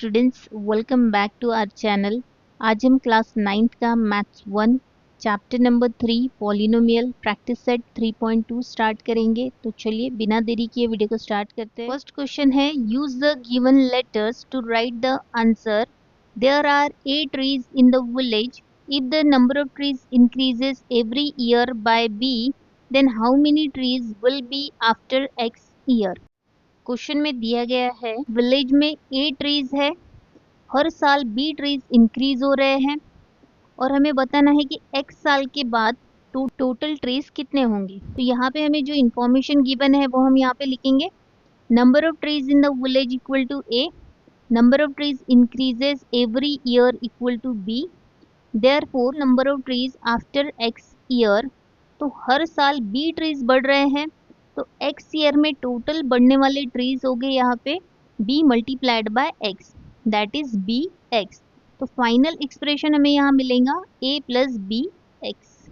Students, welcome back to our channel. आज हम class 9th का maths 1 chapter number 3 polynomial practice set 3.2 start करेंगे। तो चलिए बिना देरी किए वीडियो को स्टार्ट करते हैं। फर्स्ट क्वेश्चन है, use the given letters to write the answer. There are 8 trees in the village. If the number of trees increases every year by b, then how many trees will be after x year. Question में दिया गया है village में 8 trees है, हर साल b trees increase हो रहे हैं और हमें बताना है कि x साल के बाद टोटल ट्रीज कितने होंगे। तो यहाँ पे हमें जो इंफॉर्मेशन गिवन है वो हम यहाँ पे लिखेंगे। Number of trees in the village equal to a, number of trees increases every year equal to b, therefore number of trees after x year. तो हर साल b ट्रीज बढ़ रहे हैं, तो x ईयर में टोटल बढ़ने वाले ट्रीज हो गए यहाँ पे b multiplied by x, that is bx। तो फाइनल एक्सप्रेशन हमें यहाँ मिलेगा a plus B X.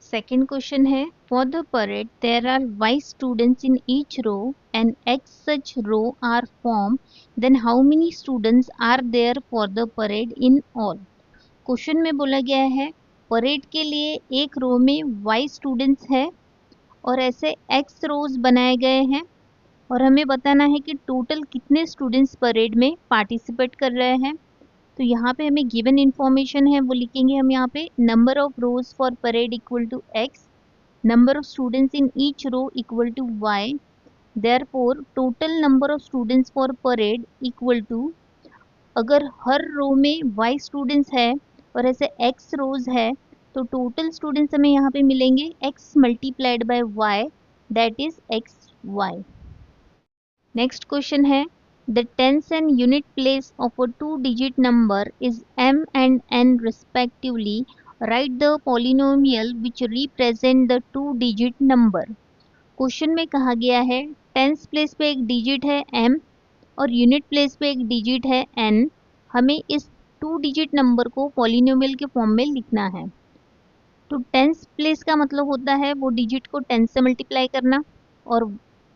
Second question है, for the parade there are y students in each row and x such row are form, then how many students are there for the parade in all. Question में बोला गया है parade के लिए एक रो में y students है और ऐसे x रोज बनाए गए हैं और हमें बताना है कि टोटल कितने स्टूडेंट्स परेड में पार्टिसिपेट कर रहे हैं। तो यहाँ पे हमें गिवन इंफॉर्मेशन है वो लिखेंगे हम यहाँ पे। Number of rows for parade equal to x, number of students in each row equal to y, therefore total number of students for parade equal to, अगर हर रो में y स्टूडेंट्स है और ऐसे x रोज है तो टोटल स्टूडेंट्स हमें यहाँ पे मिलेंगे x multiplied by y, that is xy। Next question है, the tens and unit place of a 2-digit number is m and n respectively. Write the polynomial which represent the 2-digit number. Question में कहा गया है tens place पे एक digit है m और unit place पे एक डिजिट है n। हमें इस 2-digit नंबर को पॉलिनोमियल के फॉर्म में लिखना है। तो टेंस प्लेस का मतलब होता है वो डिजिट को 10 से मल्टीप्लाई करना और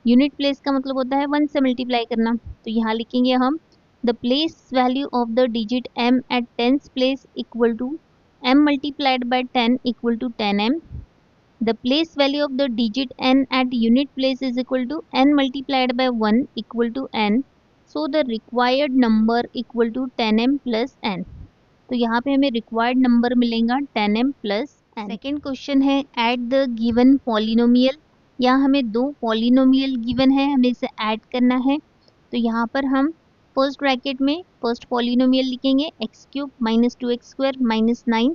यूनिट प्लेस का मतलब होता है 1 से मल्टीप्लाई करना। तो यहाँ लिखेंगे हम the place value of the digit m at tens place equal to m multiplied by 10 equal to 10m। The place value of the digit n at unit place is equal to n multiplied by 1 equal to n, so the required number equal to 10m plus n। तो यहाँ पे हमें required number मिलेगा 10m plus n। Second question है, add the given polynomial. यहाँ हमें दो polynomial given है, हमें इसे ऐड करना है। तो यहाँ पर हम फर्स्ट ब्रैकेट में फर्स्ट पॉलिनोमियल लिखेंगे x³ minus 2x² minus 9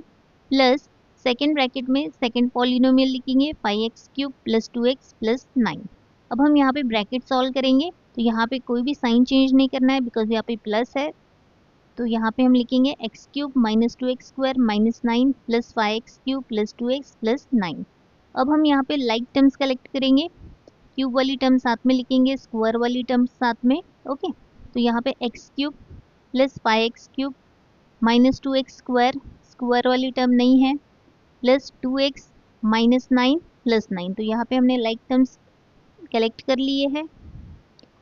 plus second bracket में सेकेंड पॉलिनोमियल लिखेंगे 5x³ प्लस 2x प्लस 9। अब हम यहाँ पे ब्रैकेट सॉल्व करेंगे, तो यहाँ पे कोई भी साइन चेंज नहीं करना है बिकॉज यहाँ पे प्लस है। तो यहाँ पे हम लिखेंगे x³ minus 2x² minus 9 plus 5x³ plus 2x plus 9। अब हम यहाँ पे लाइक टर्म्स कलेक्ट करेंगे, क्यूब वाली टर्म साथ में लिखेंगे, स्क्वायर वाली टर्म साथ में। ओके, तो यहाँ पे x³ plus 5x³ minus 2x², square वाली टर्म नहीं है, प्लस 2x माइनस 9 प्लस 9। तो यहाँ पे हमने लाइक टर्म्स कलेक्ट कर लिए हैं।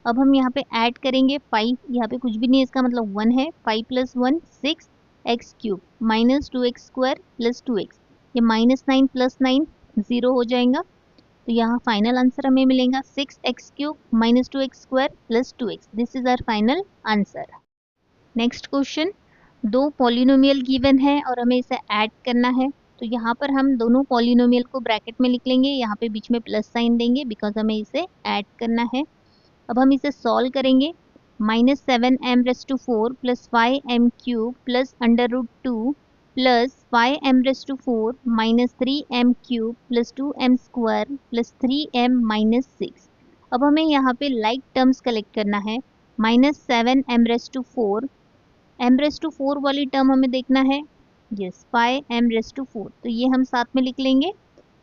अब हम यहाँ पे ऐड करेंगे 5, यहाँ पे कुछ भी नहीं है इसका मतलब 1 है। 5 plus 1 6x³ minus 2x² plus 2x, ये माइनस 9 प्लस 9 0 हो जाएगा। तो यहाँ फाइनल आंसर हमें मिलेगा 6x³ minus 2x² plus 2x। This is our final answer. Next question, दो पॉलिनोमियल गिवन है और हमें इसे ऐड करना है। तो यहाँ पर हम दोनों पॉलिनोमियल को ब्रैकेट में लिख लेंगे, यहाँ पे बीच में प्लस साइन देंगे बिकॉज हमें इसे ऐड करना है। अब हम इसे सॉल्व करेंगे, minus 7m⁴ plus 5m³ plus √2 plus 5m⁴ minus 3m³ plus 2m² plus 3m minus 6। अब हमें यहाँ पे लाइक टर्म्स कलेक्ट करना है। माइनस 7m⁴, m⁴ वाली टर्म हमें देखना है, यस 5m⁴, तो ये हम साथ में लिख लेंगे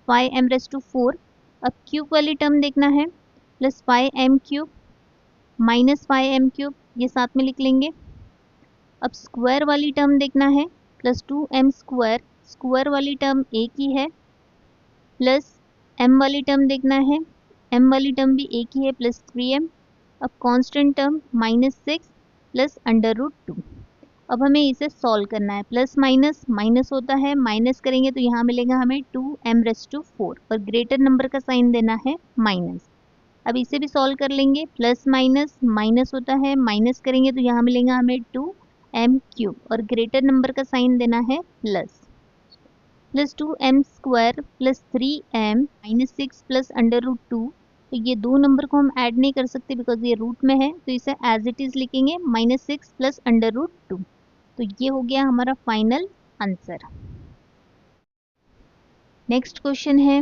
5m⁴। अब क्यूब वाली टर्म देखना है, प्लस 5m³ माइनस 5m³, ये साथ में लिख लेंगे। अब स्क्वायर वाली टर्म देखना है, प्लस 2m², स्क्वायर वाली टर्म एक ही है, प्लस m वाली टर्म देखना है, m वाली टर्म भी एक ही है, प्लस 3m। अब constant term minus 6 plus under root 2। अब हमें इसे सॉल्व करना है। प्लस माइनस माइनस होता है, माइनस करेंगे तो यहाँ मिलेगा हमें 2m⁴ और ग्रेटर नंबर का साइन देना है माइनस। अब इसे भी सॉल्व कर लेंगे। प्लस माइनस माइनस होता है, माइनस करेंगे तो यहाँ मिलेगा हमें 2m³ और ग्रेटर नंबर का साइन देना है plus. Plus 2m² plus 3m minus 6 plus under root 2। तो ये दो नंबर को हम ऐड नहीं कर सकते बिकॉज ये रूट में है, तो इसे एज इट इज लिखेंगे -6 प्लस अंडर रूट 2। तो ये हो गया हमारा फाइनल आंसर। नेक्स्ट क्वेश्चन है,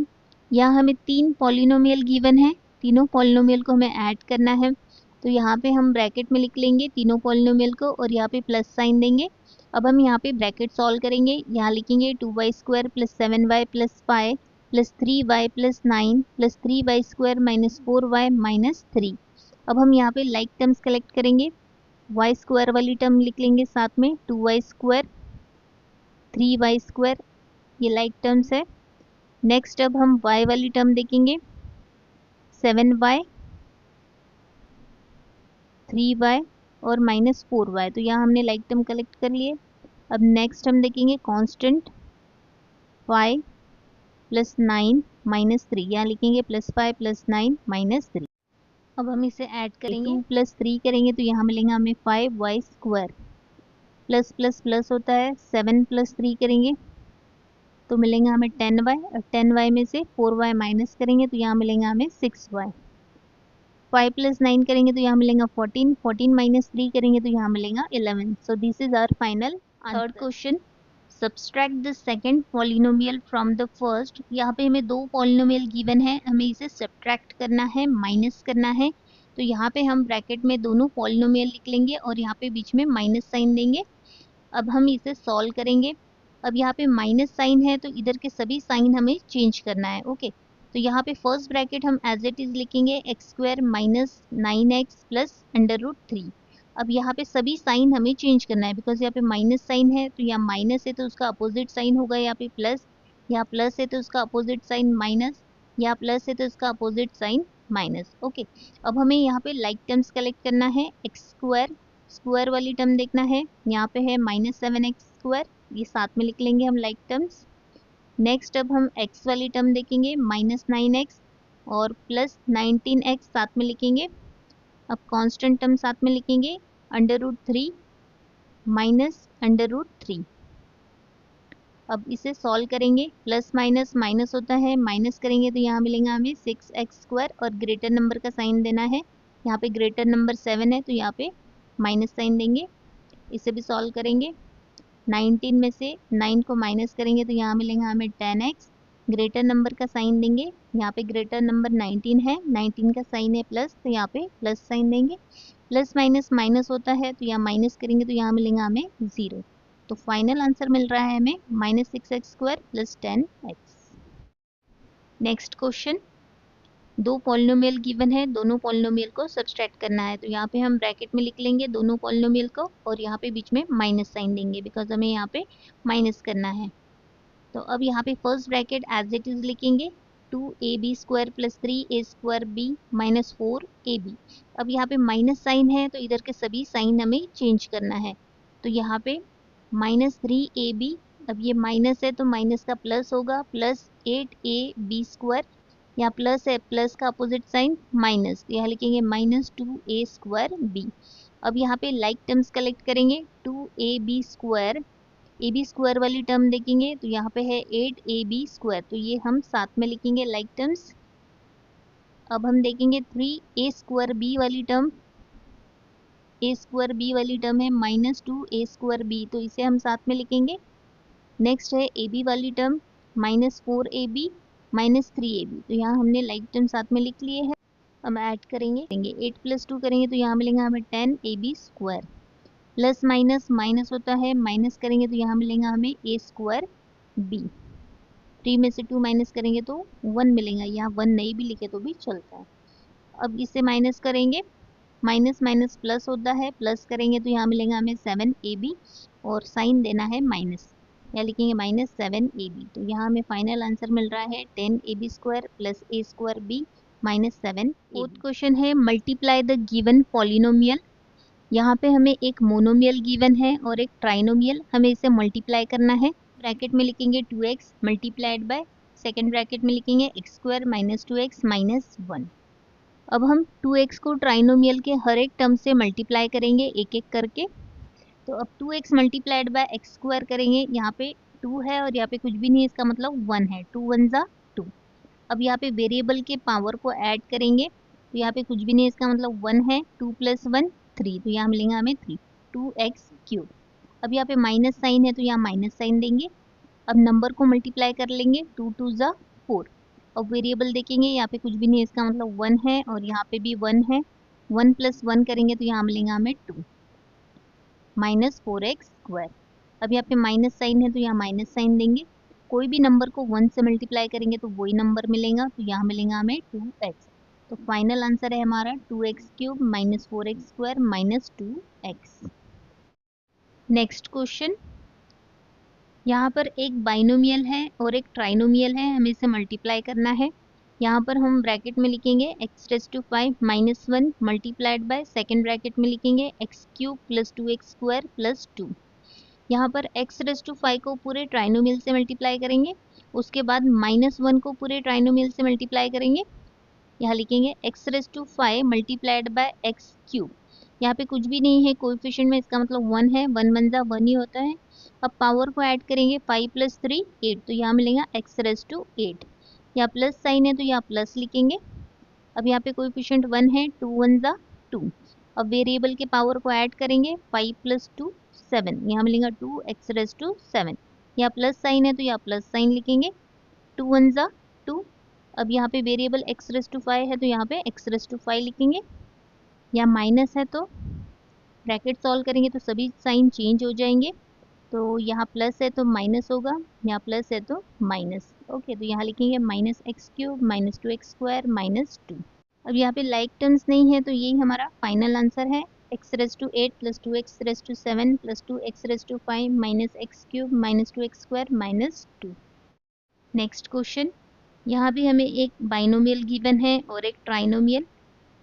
यहाँ हमें 3 पॉलिनोमियल गिवन है, तीनों पॉलिनोमियल को हमें ऐड करना है। तो यहाँ पे हम ब्रैकेट में लिख लेंगे तीनों पॉलिनोमियल को और यहाँ पे प्लस साइन देंगे। अब हम यहाँ पे ब्रैकेट सॉल्व करेंगे। यहाँ लिखेंगे 2y² plus 7y plus 5 plus 3y plus 9 plus 3y² minus 4y minus 3। अब हम यहाँ पे लाइक टर्म्स कलेक्ट करेंगे। y² वाली टर्म लिख लेंगे साथ में, 2y² 3y², ये लाइक टर्म्स है। नेक्स्ट अब हम y वाली टर्म देखेंगे, 7y 3y और माइनस 4y। तो यहाँ हमने लाइक टर्म कलेक्ट कर लिए। अब नेक्स्ट हम देखेंगे कांस्टेंट 5 प्लस 9 माइनस 3, यहाँ लिखेंगे प्लस 5 प्लस 9 माइनस 3। अब हम इसे ऐड करेंगे, 2 प्लस 3 करेंगे तो यहाँ मिलेगा हमें 5y² प्लस प्लस प्लस होता है, 7 प्लस 3 करेंगे तो मिलेंगे हमें 10y और 10y में से 4y माइनस करेंगे तो यहाँ मिलेगा हमें 6y। 5 प्लस 9 करेंगे तो यहाँ मिलेगा 14, 14 माइनस 3 करेंगे तो यहाँ मिलेगा 11। So this is our final answer. Third question, subtract the second polynomial from the first. यहाँ पे हमें दो पॉलिनोमियल गिवन है, हमें इसे सब्ट्रैक्ट करना है, माइनस करना है। तो यहाँ पे हम ब्रैकेट में दोनों पॉलिनोमियल लिख लेंगे और यहाँ पे बीच में माइनस साइन देंगे। अब हम इसे सॉल्व करेंगे। अब यहाँ पे माइनस साइन है तो इधर के सभी साइन हमें चेंज करना है। ओके, तो यहाँ पे फर्स्ट ब्रैकेट हम एज इट इज लिखेंगे x² minus 9x plus under root 3। अब यहाँ पे सभी साइन हमें चेंज करना है बिकॉज यहाँ पे माइनस साइन है, तो यहाँ माइनस है तो उसका अपोजिट साइन होगा यहाँ पे प्लस, यहाँ प्लस है तो उसका अपोजिट साइन माइनस, यहाँ प्लस है तो उसका अपोजिट साइन माइनस। ओके, अब हमें यहाँ पे लाइक टर्म्स कलेक्ट करना है। x² स्क्वायर वाली टर्म देखना है, यहाँ पे है -7x², ये साथ में लिख लेंगे हम लाइक टर्म्स। नेक्स्ट अब हम x वाली टर्म देखेंगे, -9x और प्लस 19x साथ में लिखेंगे। अब कांस्टेंट टर्म साथ में लिखेंगे, under root 3 minus under root 3। अब इसे सॉल्व करेंगे। प्लस माइनस माइनस होता है, माइनस करेंगे तो यहाँ मिलेगा हमें 6x² और ग्रेटर नंबर का साइन देना है। यहाँ पे ग्रेटर नंबर 7 है तो यहाँ पे माइनस साइन देंगे। इसे भी सॉल्व करेंगे। 19 में से 9 को माइनस करेंगे तो यहाँ मिलेगा हमें 10x, ग्रेटर नंबर का साइन देंगे। यहाँ पे ग्रेटर नंबर 19 है, 19 का साइन है प्लस, तो यहाँ पे प्लस साइन देंगे। प्लस माइनस माइनस होता है तो यहाँ माइनस करेंगे तो यहाँ मिलेगा हमें 0। तो फाइनल आंसर मिल रहा है हमें -6x² plus 10x। Next question, दो पॉलिनोमियल गिवन है, दोनों पॉलिनोमियल को सब्सट्रैक्ट करना है। तो यहाँ पे हम ब्रैकेट में लिख लेंगे दोनों पॉलिनोमियल को और यहाँ पे बीच में माइनस साइन देंगे बिकॉज हमें यहाँ पे माइनस करना है। तो अब यहाँ पे first bracket as it is लिखेंगे, 2ab² plus 3a² minus 4ab। अब यहाँ पे माइनस साइन है तो इधर के सभी साइन हमें चेंज करना है। तो यहाँ पे -3ab, अब ये माइनस है तो माइनस का प्लस होगा, प्लस 8ab², यहाँ प्लस है, प्लस का अपोजिट साइन माइनस, यहाँ लिखेंगे -2a²b। अब यहाँ पे लाइक टर्म्स कलेक्ट करेंगे, 2ab², ab² वाली टर्म देखेंगे तो यहाँ पे है 8ab², तो ये हम साथ में लिखेंगे लाइक टर्म्स। अब हम देखेंगे 3a²b वाली टर्म, a²b वाली टर्म है -2a²b, तो इसे हम साथ में लिखेंगे। नेक्स्ट है ab वाली टर्म, -4ab -3ab, तो यहाँ हमने लाइक टर्म साथ में लिख लिए हैं। हम ऐड करेंगे, 8 + 2 करेंगे तो यहाँ मिलेगा हमें 10ab²। प्लस माइनस माइनस होता है, माइनस करेंगे तो यहाँ मिलेगा हमें a²b। 3 में से 2 माइनस करेंगे तो 1 मिलेगा, यहाँ 1 नहीं भी लिखे तो भी चलता है। अब इसे माइनस करेंगे, माइनस माइनस प्लस होता है, प्लस करेंगे तो यहाँ मिलेगा हमें 7ab और साइन देना है माइनस, या लिखेंगे -7ab। तो यहाँ हमें फाइनल आंसर मिल रहा है 10ab² plus a²b -7। Fourth question है, मल्टीप्लाई द गिवन पॉलिनोमियल। यहाँ पे हमें एक मोनोमियल गिवन है और एक ट्राइनोमियल, हमें इसे मल्टीप्लाई करना है। ब्रैकेट में लिखेंगे 2x multiplied by second bracket में लिखेंगे x square minus 2x minus 1। अब हम 2x को ट्राइनोमियल के हर एक टर्म से मल्टीप्लाई करेंगे एक एक करके। तो अब 2x multiplied by x square करेंगे, यहाँ पे 2 है और यहाँ पे कुछ भी नहीं है, इसका मतलब 1 है, 2 1 जा 2। अब यहाँ पे वेरिएबल के पावर को ऐड करेंगे, तो यहाँ पे कुछ भी नहीं है, इसका मतलब 1 है, 2 प्लस 1 3, तो यहाँ मिलेंगे हमें 3, 2x क्यूब। अब यहाँ पे माइनस साइन है तो यहाँ माइनस साइन देंगे। अब नंबर को मल्टीप्लाई कर लेंगे, 2 2 जा 4। अब वेरिएबल देखेंगे, यहाँ पे कुछ भी नहीं है, इसका मतलब 1 है और यहाँ पे भी 1 है, 1 प्लस 1 करेंगे तो यहाँ मिलेंगे हमें 2 माइनस 4x स्क्वायर। अब यहाँ पे माइनस साइन है तो यहाँ माइनस साइन देंगे। कोई भी नंबर को 1 से मल्टीप्लाई करेंगे तो वही नंबर मिलेगा, तो यहाँ मिलेगा हमें 2x। तो फाइनल आंसर है हमारा 2x cube minus 4x square minus 2x। Next question, यहाँ पर एक बाइनोमियल है और एक ट्राइनोमियल है, हमें इसे मल्टीप्लाई करना है। यहाँ पर हम ब्रैकेट में लिखेंगे x raise to 5 minus 1 multiplied by second bracket में लिखेंगे x cube plus 2x square plus 2। यहाँ पर x रेज टू 5 को पूरे ट्राइनोमियल से मल्टीप्लाई करेंगे, उसके बाद माइनस 1 को पूरे ट्राइनोमियल से मल्टीप्लाई करेंगे। यहाँ लिखेंगे x raise to 5 multiplied by x cube. यहाँ पे कुछ भी नहीं है कोएफिशिएंट में, इसका मतलब 1 है, 1 1 जा 1 ही होता है। अब पावर को ऐड करेंगे, 5 प्लस 3 8, तो यहाँ मिलेगा x रेज टू 8। यहाँ प्लस साइन है तो यहाँ प्लस लिखेंगे। अब यहाँ पे कोएफिशिएंट 1 है, 2 1 जा 2। अब वेरिएबल के पावर को ऐड करेंगे, 5 प्लस 2 7, यहाँ मिलेगा 2x रेज टू 7। यहाँ प्लस साइन है तो यहाँ प्लस साइन लिखेंगे, 2 1 जा 2। अब यहाँ पे वेरिएबल x रेज टू 5 है तो यहाँ पे x रेज टू 5 लिखेंगे। यहाँ माइनस है तो ब्रैकेट सॉल्व करेंगे तो सभी साइन चेंज हो जाएंगे, तो यहाँ प्लस है तो माइनस होगा, यहाँ प्लस है तो माइनस। ओके, तो यहाँ लिखेंगे minus x cube minus 2x square minus 2। अब यहाँ पे लाइक टर्म्स नहीं है तो यही हमारा फाइनल आंसर है, x raise to 8 plus 2x raise to 7 plus 2x raise to 5 minus x cube minus 2x square minus 2। Next question, यहाँ भी हमें एक बाइनोमियल गिवन है और एक ट्राइनोमियल,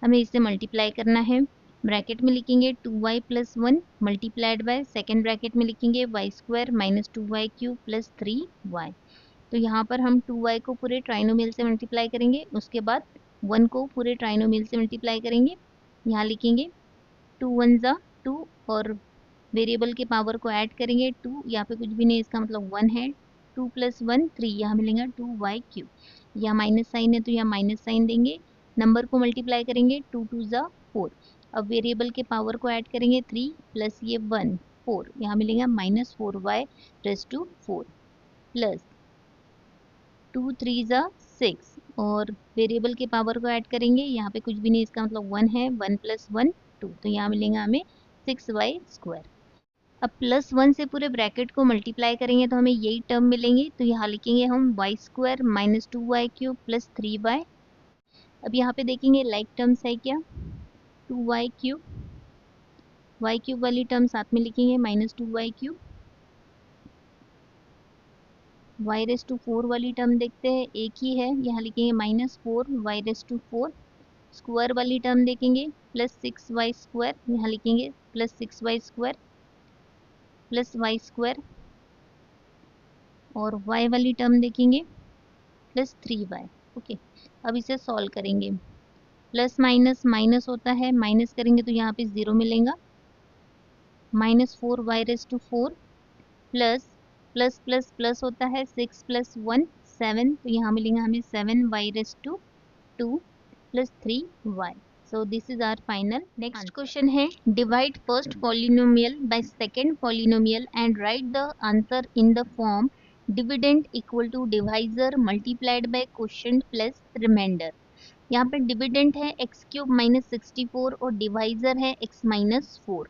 हमें इसे मल्टीप्लाई करना है। ब्रैकेट में लिखेंगे 2y plus 1 multiplied by second bracket में लिखेंगे y square minus 2y cube plus 3y। तो यहाँ पर हम 2y को पूरे ट्राइनोमियल से मल्टीप्लाई करेंगे, उसके बाद 1 को पूरे ट्राइनोमियल से मल्टीप्लाई करेंगे। यहाँ लिखेंगे 2 1 जा 2 और वेरिएबल के पावर को ऐड करेंगे 2, यहाँ पे कुछ भी नहीं, इसका मतलब 1 है, 2 प्लस 1 3, यहाँ मिलेगा 2y क्यूब। यहाँ माइनस साइन है तो यहाँ माइनस साइन देंगे। नंबर को मल्टीप्लाई करेंगे, 2 2 जा 4। अब वेरिएबल के पावर को ऐड करेंगे 3 प्लस ये 1 4, यहाँ मिलेगा minus 4y raise to 4 plus 2 3 जा 6 और वेरिएबल के पावर को ऐड करेंगे, यहाँ पे कुछ भी नहीं, इसका मतलब 1 है, 1 प्लस 1 2, तो यहाँ मिलेगा हमें 6y स्क्वायर। अब प्लस 1 से पूरे ब्रैकेट को मल्टीप्लाई करेंगे तो हमें यही टर्म मिलेंगे, तो यहाँ लिखेंगे हम y square minus 2y cube plus 3y। अब यहाँ पे देखेंगे लाइक टर्म्स है क्या, 2y क्यूब, y क्यूब वाली टर्म साथ में लिखेंगे minus 2y cube. y raise to 4 वाली टर्म देखते हैं, एक ही है, यहाँ लिखेंगे minus 4 y raise to 4। Square वाली टर्म देखेंगे प्लस 6y स्क्वायर, यहाँ लिखेंगे plus 6y square plus y square. और y वाली टर्म देखेंगे प्लस 3y। ओके, अब इसे सॉल्व करेंगे, प्लस माइनस माइनस होता है, माइनस करेंगे तो यहाँ पे 0 मिलेगा, minus 4y raise to 4 plus plus plus plus होता है, 6 प्लस 1 7, तो यहाँ मिलेगा हमें 7y raise to 2 plus 3y। So this is our final. Next question है, divide first polynomial by second polynomial and write the answer in the form dividend equal to divisor multiplied by quotient plus remainder। यहाँ पर dividend है x cube minus 64 और divisor है x minus 4।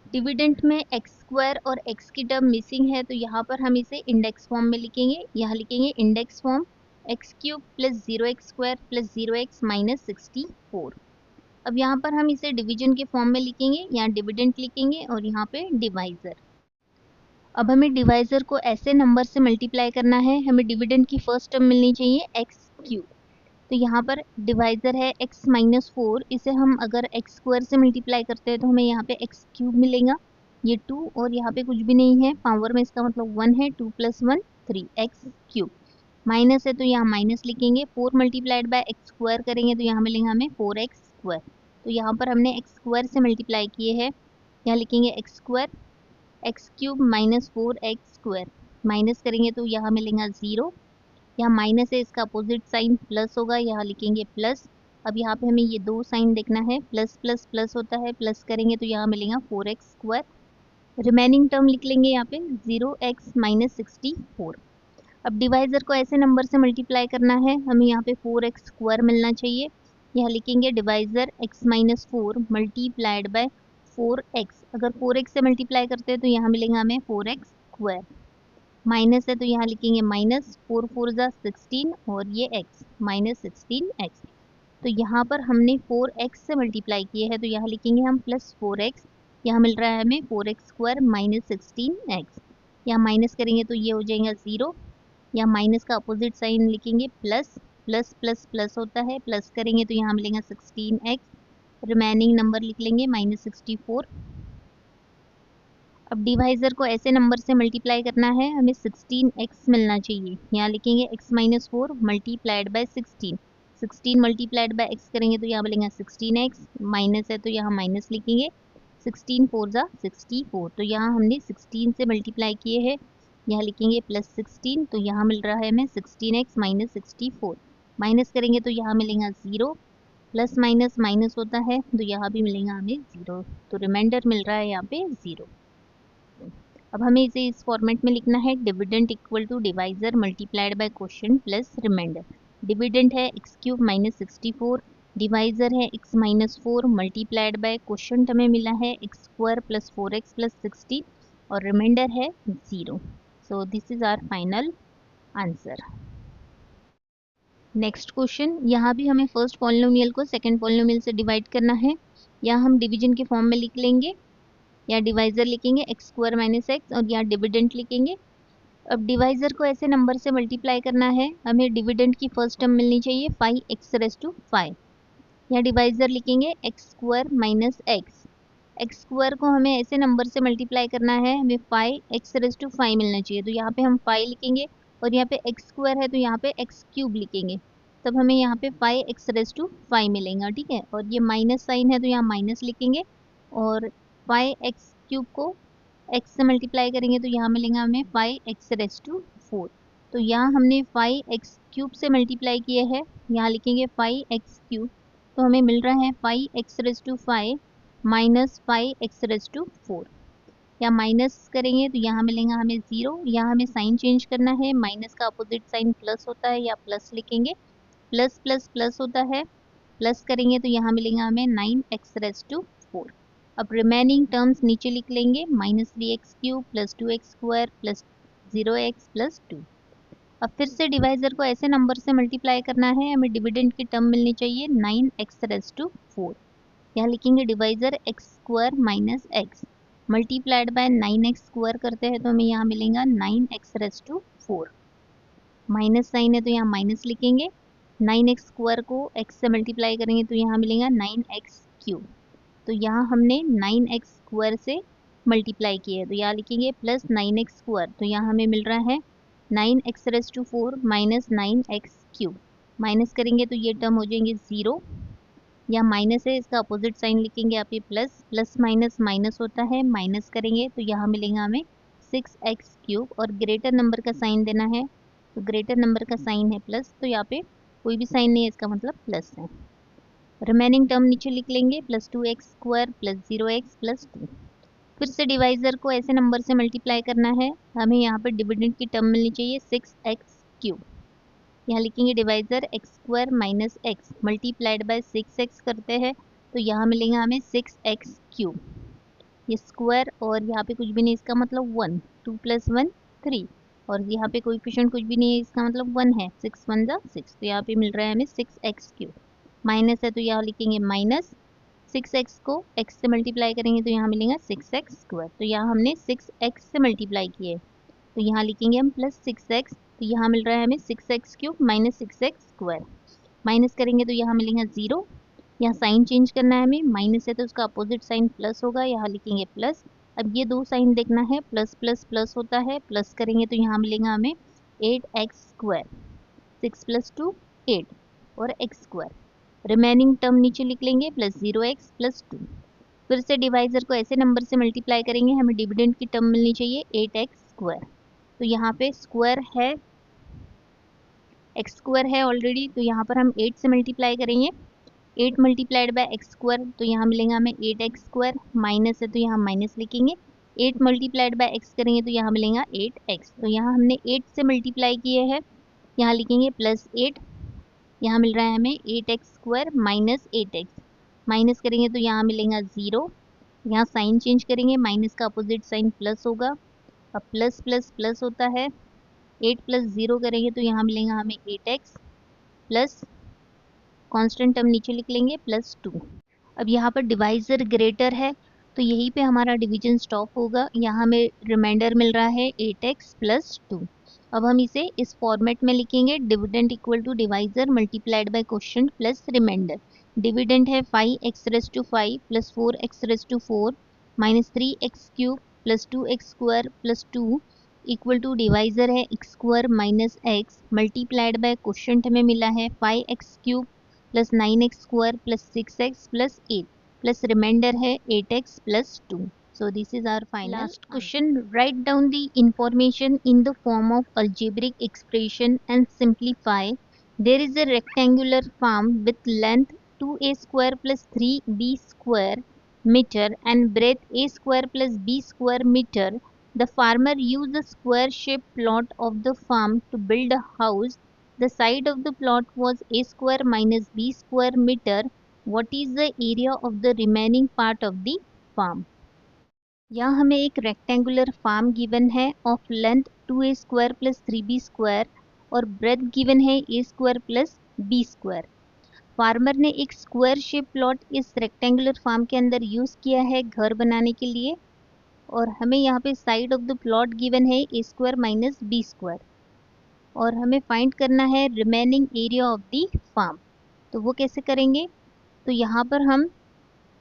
Dividend में x square और x की term missing है, तो यहाँ पर हम इसे इंडेक्स फॉर्म में लिखेंगे। यहाँ लिखेंगे index form x cube plus 0x square plus 0x minus 64। अब यहाँ पर हम इसे डिवीजन के फॉर्म में लिखेंगे, यहाँ डिविडेंड लिखेंगे और यहाँ पे डिवाइजर। अब हमें डिवाइजर को ऐसे नंबर से मल्टीप्लाई करना है, हमें डिविडेंड की फर्स्ट टर्म मिलनी चाहिए एक्स क्यूब। तो यहाँ पर डिवाइजर है x माइनस 4, इसे हम अगर x स्क्वायर से मल्टीप्लाई करते हैं तो हमें यहाँ पे x क्यूब मिलेगा, ये 2 और यहाँ पे कुछ भी नहीं है, पावर में इसका मतलब 1 है, 2 प्लस 1 3 x क्यूब। माइनस है तो यहाँ माइनस लिखेंगे, 4 मल्टीप्लाइड बाय एक्स स्क्वायर करेंगे तो यहाँ मिलेगा हमें 4x स्क्वायर। तो यहाँ पर हमने x स्क्वायर से मल्टीप्लाई किए हैं, यहाँ लिखेंगे x square, x cube minus 4x square, minus करेंगे तो यहाँ मिलेगा 0, यहाँ माइनस है इसका अपोजिट साइन प्लस होगा, यहाँ लिखेंगे प्लस। अब यहाँ पे हमें ये दो साइन देखना है, प्लस प्लस प्लस होता है, प्लस करेंगे तो यहाँ मिलेगा 4x स्क्वायर। रिमेनिंग टर्म लिख लेंगे यहाँ पे 0x माइनस 64। अब डिवाइजर को ऐसे नंबर से मल्टीप्लाई करना है, हमें यहाँ पे 4x स्क्वायर मिलना चाहिए, यहाँ लिखेंगे divisor x minus 4 multiplied bye 4x। अगर 4x से मल्टीप्लाई करते हैं तो यहाँ मिलेगा हमें 4x स्क्वायर। माइनस है तो यहाँ लिखेंगे माइनस 4 4 जा 16 और ये x माइनस 16x। तो यहाँ पर हमने 4x से मल्टीप्लाई किए हैं तो यहाँ लिखेंगे हम प्लस 4x, यहाँ मिल रहा है हमें 4x स्क्वायर माइनस 16x। यहाँ माइनस करेंगे तो ये हो जाएगा 0, या माइनस का अपोजिट साइन लिखेंगे प्लस, प्लस प्लस प्लस होता है, प्लस करेंगे तो यहाँ मिलेगा 16x। रिमेनिंग नंबर लिख लेंगे माइनस 64। अब डिवाइजर को ऐसे नंबर से मल्टीप्लाई करना है, हमें 16x मिलना चाहिए, यहाँ लिखेंगे x minus 4 multiplied bye 16, 16 multiplied by x करेंगे तो यहाँ मिलेगा 16x, माइनस है तो यहाँ माइनस लिखेंगे, 16 4 जा 64, तो यहाँ हमने 16 से मल्टीप्लाई किए हैं, यहाँ लिखेंगे प्लस 16, तो यहाँ मिल रहा है हमें 16x माइनस 64, माइनस करेंगे तो यहाँ मिलेगा 0, प्लस माइनस माइनस होता है तो यहाँ भी मिलेगा हमें 0, तो रिमाइंडर मिल रहा है यहाँ पे 0। अब हमें इसे इस फॉर्मेट में लिखना है, dividend equal to divisor multiplied by quotient plus remainder. Dividend है x क्यूब माइनस 64, डिवाइजर है x minus 4 multiplied by quotient हमें मिला है x square plus 4x plus 16 और रिमाइंडर है 0। So this is our final answer. Next question, यहाँ भी हमें फर्स्ट पॉलिनोमियल को सेकंड पॉलिनोमियल से डिवाइड करना है, या हम डिवीजन के फॉर्म में लिख लेंगे, या डिवाइजर लिखेंगे एक्स स्क्वायर माइनस एक्स और यहाँ डिविडेंड लिखेंगे। अब डिवाइजर को ऐसे नंबर से मल्टीप्लाई करना है, हमें डिविडेंड की फर्स्ट टर्म मिलनी चाहिए 5x रेस टू 5, यहाँ डिवाइजर लिखेंगे x square minus x. X square को हमें ऐसे नंबर से मल्टीप्लाई करना है, हमें 5x रेस टू 5 मिलना चाहिए, तो यहाँ पे हम 5 लिखेंगे और यहाँ पे एक्स स्क्वायर है तो यहाँ पे एक्स क्यूब लिखेंगे, तब हमें यहाँ पे 5x रेस टू 5 मिलेगा, ठीक है। और ये माइनस साइन है तो यहाँ माइनस लिखेंगे और 5x क्यूब को x से मल्टीप्लाई करेंगे तो यहाँ मिलेगा हमें 5x रेस टू 4। तो यहाँ हमने 5x क्यूब से मल्टीप्लाई किए हैं, यहाँ लिखेंगे 5x क्यूब, तो हमें मिल रहा है 5x raise to 5 minus 5x raise to 4। या माइनस करेंगे तो यहाँ मिलेगा हमें 0, यहाँ हमें साइन चेंज करना है, माइनस का अपोजिट साइन प्लस होता है या प्लस लिखेंगे, प्लस प्लस प्लस होता है, प्लस करेंगे तो यहाँ मिलेगा हमें 9x रेस टू 4। अब रिमेनिंग टर्म्स नीचे लिख लेंगे, minus 3x cube plus 2x square plus 0x plus 2। अब फिर से डिवाइजर को ऐसे नंबर से मल्टीप्लाई करना है, हमें डिविडेंड की टर्म मिलनी चाहिए 9x रेस टू 4, यहाँ लिखेंगे divisor x square minus x multiplied bye 9x square करते हैं तो हमें यहाँ मिलेगा 9x raise to 4, minus sign है तो यहाँ माइनस लिखेंगे, 9x स्क्वायर को x से मल्टीप्लाई करेंगे तो यहाँ मिलेगा 9x क्यूब, तो यहाँ हमने 9x स्क्वायर से मल्टीप्लाई किया है तो यहाँ लिखेंगे प्लस 9x स्क्वायर, तो यहाँ हमें मिल रहा है 9x raise to 4 minus 9x cube, minus करेंगे तो ये टर्म हो जाएंगे 0, या माइनस है इसका अपोजिट साइन लिखेंगे आप, ये प्लस, प्लस माइनस माइनस होता है, माइनस करेंगे तो यहाँ मिलेगा हमें 6x क्यूब और ग्रेटर नंबर का साइन देना है, तो ग्रेटर नंबर का साइन है प्लस, तो यहाँ पे कोई भी साइन नहीं है इसका मतलब प्लस है। रिमेनिंग टर्म नीचे लिख लेंगे plus 2x square plus 0x plus 2। फिर से डिवाइजर को ऐसे नंबर से मल्टीप्लाई करना है, हमें यहाँ पर डिविडेंड की टर्म मिलनी चाहिए 6x क्यूब, यहाँ लिखेंगे divisor x square minus x multiplied bye 6x करते हैं तो यहाँ मिलेगा हमें 6x क्यूब, ये स्क्वायर और यहाँ पे कुछ भी नहीं इसका मतलब 1, 2 प्लस 1 3 और यहाँ पे कोएफिशिएंट कुछ भी नहीं है इसका मतलब 1 है, 6 1 जा 6, तो यहाँ पे मिल रहा है हमें 6x क्यूब, माइनस है तो यहाँ लिखेंगे माइनस 6x को x से मल्टीप्लाई करेंगे तो यहाँ मिलेगा 6x स्क्वायर, तो यहाँ हमने 6x से मल्टीप्लाई किए तो यहाँ लिखेंगे हम प्लस 6x, तो यहाँ मिल रहा है हमें 6x cube minus 6x square. Minus करेंगे तो यहाँ मिलेगा 0। यहाँ साइन चेंज करना है हमें, माइनस है तो उसका अपोजिट साइन प्लस होगा, यहाँ लिखेंगे प्लस। अब ये दो साइन देखना है, प्लस प्लस प्लस होता है, प्लस करेंगे तो यहाँ मिलेगा हमें 8x²। 6 + 2 8 और x²। रिमेनिंग टर्म नीचे लिख लेंगे प्लस 0x + 2। फिर से डिवाइजर को ऐसे नंबर से मल्टीप्लाई करेंगे, हमें डिविडेंड की टर्म मिलनी चाहिए 8x²। तो यहाँ पे स्क्वायर है, x² है ऑलरेडी, तो यहाँ पर हम 8 से मल्टीप्लाई करेंगे। 8 मल्टीप्लाइड बाय x², तो यहाँ मिलेगा हमें 8x²। माइनस है तो यहाँ माइनस लिखेंगे। 8 मल्टीप्लाइड बाय x करेंगे तो यहाँ मिलेगा 8x। तो यहाँ हमने 8 से मल्टीप्लाई किए हैं, यहाँ लिखेंगे प्लस 8। यहाँ मिल रहा है हमें 8x² माइनस 8x। माइनस करेंगे तो यहाँ मिलेगा 0। यहाँ साइन चेंज करेंगे, माइनस का अपोजिट साइन प्लस होगा। अब प्लस प्लस प्लस होता है, 8 + 0 करेंगे तो यहाँ मिलेगा हमें 8x प्लस कांस्टेंट टर्म नीचे लिख लेंगे प्लस 2। अब यहाँ पर डिवाइजर ग्रेटर है तो यहीं पे हमारा डिवीजन स्टॉप होगा। यहाँ हमें रिमाइंडर मिल रहा है 8x + 2। अब हम इसे इस फॉर्मेट में लिखेंगे, dividend equal to divisor multiplied by quotient plus remainder. Dividend है 5x⁵ plus 4x⁴ minus 3x³ plus 2x² plus 2 equal to divisor है x² minus x multiplied by quotient हमें मिला है 5x³ plus 9x² plus 6x plus 8 plus remainder है 8x plus 2। So this is our final last question. Write down the information in the form of algebraic expression and simplify. There is a rectangular farm with length 2a² plus 3b² meter and breadth a² plus b² meter. The farmer used a square-shaped plot of the farm to build a house. The side of the plot was a² minus b² meter. What is the area of the remaining part of the farm? यहाँ हमें एक rectangular farm given है of length 2a² plus 3b² और breath given है a² plus b²। Farmer ने एक square shape plot इस rectangular farm के अंदर यूज़ किया है घर बनाने के लिए, और हमें यहाँ पे side of the plot given है a² माइनस b², और हमें फाइंड करना है remaining area of the farm. तो वो कैसे करेंगे, तो यहाँ पर हम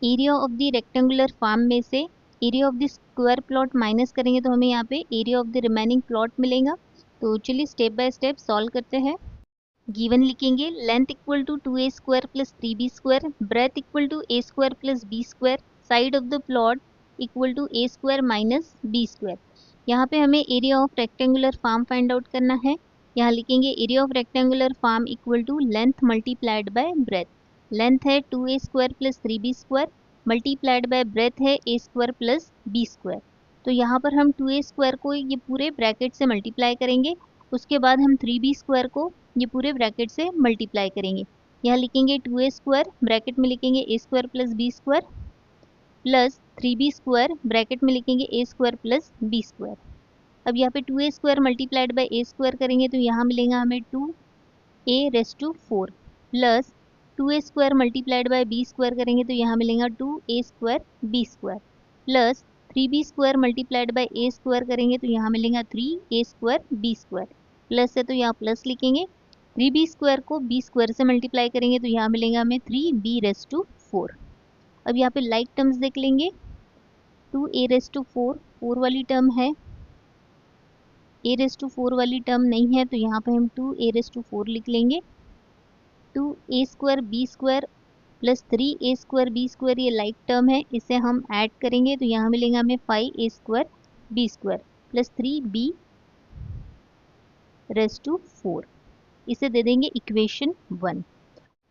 area of the rectangular farm में से area of the square plot minus करेंगे तो हमें यहाँ पे area of the remaining plot मिलेगा। तो चलिए स्टेप बाय स्टेप सॉल्व करते हैं। गिवन लिखेंगे length equal to 2a² plus 3b², breadth equal to a² plus b², side of the plot equal to a² minus b²। यहाँ पे हमें area of rectangular farm find out करना है। यहाँ लिखेंगे area of rectangular farm equal to length multiplied by breadth. Length है 2a² plus 3b² multiplied by breath है a² plus b²। तो यहाँ पर हम 2a² को ये पूरे ब्रैकेट से मल्टीप्लाई करेंगे, उसके बाद हम 3b² को ये पूरे ब्रैकेट से मल्टीप्लाई करेंगे। यहाँ लिखेंगे 2a² ब्रैकेट में लिखेंगे a² plus b² plus 3b² bracket में लिखेंगे a² प्लस b²। अब यहाँ पे 2a² मल्टीप्लाइड बाय a² करेंगे तो यहाँ मिलेगा हमें 2a⁴ plus 2a² multiplied by b² करेंगे तो यहाँ मिलेगा 2a² b² plus 3b² multiplied by a² करेंगे तो यहाँ मिलेगा 3a² b² प्लस है तो यहाँ प्लस लिखेंगे। 3b² को b² से मल्टीप्लाई करेंगे तो यहाँ मिलेगा हमें 3b⁴। अब यहाँ पे लाइक टर्म्स देख लेंगे, 2a⁴ 4 वाली टर्म है, a⁴ वाली टर्म नहीं है तो यहाँ पे हम 2a⁴ लिख लेंगे। 2a² b² plus 3a² b² ये लाइक टर्म है, इसे हम ऐड करेंगे तो यहाँ मिलेगा हमें 5a² b² प्लस 3b⁴। इसे दे देंगे इक्वेशन 1।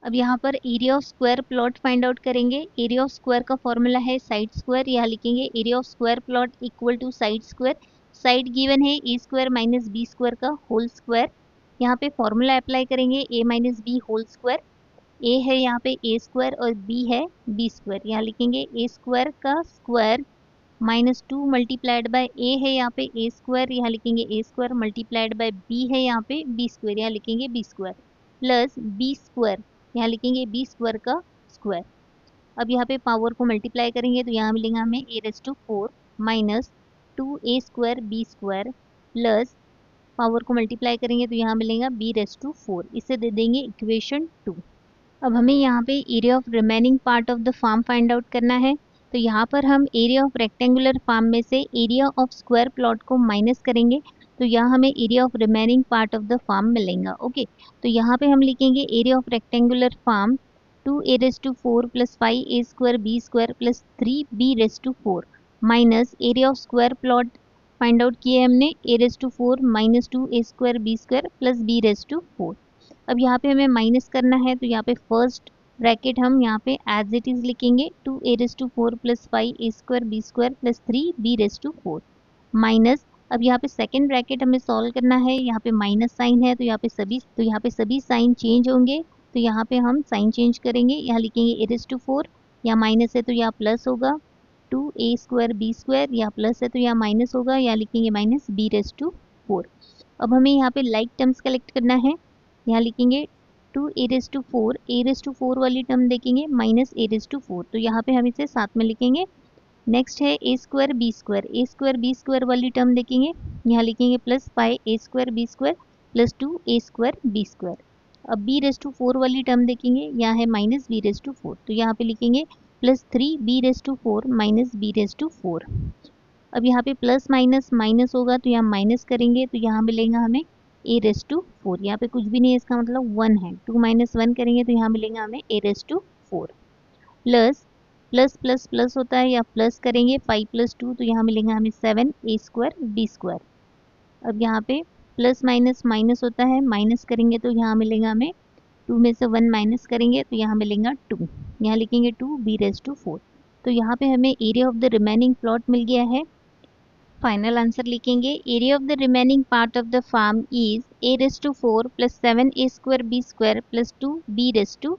अब यहाँ पर area of square plot find out करेंगे। एरिया ऑफ स्क्वायर का फॉर्मूला है साइड स्क्वायर। यहाँ लिखेंगे area of square plot equal to side square. Side given है a² माइनस b² का होल स्क्वायर। यहाँ पे फॉर्मूला अप्लाई करेंगे a minus b whole square. a है यहाँ पे a² और b है b²। यहाँ लिखेंगे a² का square minus 2 multiplied by a है यहाँ पे a², यहाँ लिखेंगे a² मल्टीप्लाइड बाय b है यहाँ पे b², यहाँ लिखेंगे b² प्लस b², यहाँ लिखेंगे b² का स्क्वायर। अब यहाँ पे पावर को मल्टीप्लाई करेंगे तो यहाँ मिलेगा हमें a⁴ minus 2a² b² plus power को मल्टीप्लाई करेंगे तो यहाँ मिलेगा b⁴, इसे दे देंगे इक्वेशन 2। अब हमें यहाँ पे area of remaining part of the farm find out करना है। तो यहाँ पर हम एरिया ऑफ रेक्टेंगुलर फार्म में से एरिया ऑफ स्क्वायर प्लॉट को माइनस करेंगे, तो यहाँ हमें area of remaining part of the farm मिलेगा। ओके, तो यहाँ पे हम लिखेंगे area of rectangular farm 2a⁴ + 5a² b² + 3b⁴ minus area of square plot find out किए हमने a⁴ - 2a² b² + b⁴। अब यहाँ पे हमें माइनस करना है, तो यहाँ पे फर्स्ट ब्रैकेट हम यहाँ पे एज इट इज लिखेंगे 2a⁴ + 5a² b² + 3b⁴ minus, अब यहाँ पे सेकेंड ब्रैकेट हमें सॉल्व करना है, यहाँ पे माइनस साइन है तो यहाँ पे सभी साइन चेंज होंगे, तो यहाँ पे हम साइन चेंज करेंगे, यहाँ लिखेंगे a⁴, या माइनस है तो यहाँ प्लस होगा, 2a² b², या प्लस है तो यहाँ माइनस होगा, या लिखेंगे माइनस b⁴। अब हमें यहाँ पे लाइक टर्म्स कलेक्ट करना है, यहाँ लिखेंगे 2a⁴ वाली टर्म देखेंगे माइनस a⁴, तो यहाँ पे हम इसे साथ में लिखेंगे। नेक्स्ट है a² b² वाली टर्म देखेंगे, यहाँ लिखेंगे plus 5a² b² + 2a² b²। अब b⁴ वाली टर्म देखेंगे, यहाँ है माइनस b⁴, तो यहाँ पे लिखेंगे प्लस 3b⁴ माइनस b⁴। अब यहाँ पे प्लस माइनस माइनस होगा तो यहाँ माइनस करेंगे, तो यहाँ मिलेगा हमें a⁴, यहाँ पे कुछ भी नहीं है, इसका मतलब 1 है, 2 - 1 करेंगे तो यहाँ मिलेगा हमें a⁴ plus plus plus plus होता है, या प्लस करेंगे 5 + 2 तो यहाँ मिलेगा हमें 7a² b²। अब यहाँ पे प्लस माइनस माइनस होता है, माइनस करेंगे तो यहाँ मिलेगा हमें 2 में से 1 माइनस करेंगे तो यहाँ मिलेगा 2, यहाँ लिखेंगे 2b⁴। तो यहाँ पे हमें area of the remaining plot मिल गया है। फाइनल आंसर लिखेंगे area of the remaining part of the farm is a⁴ + 7a² b² + 2b⁴।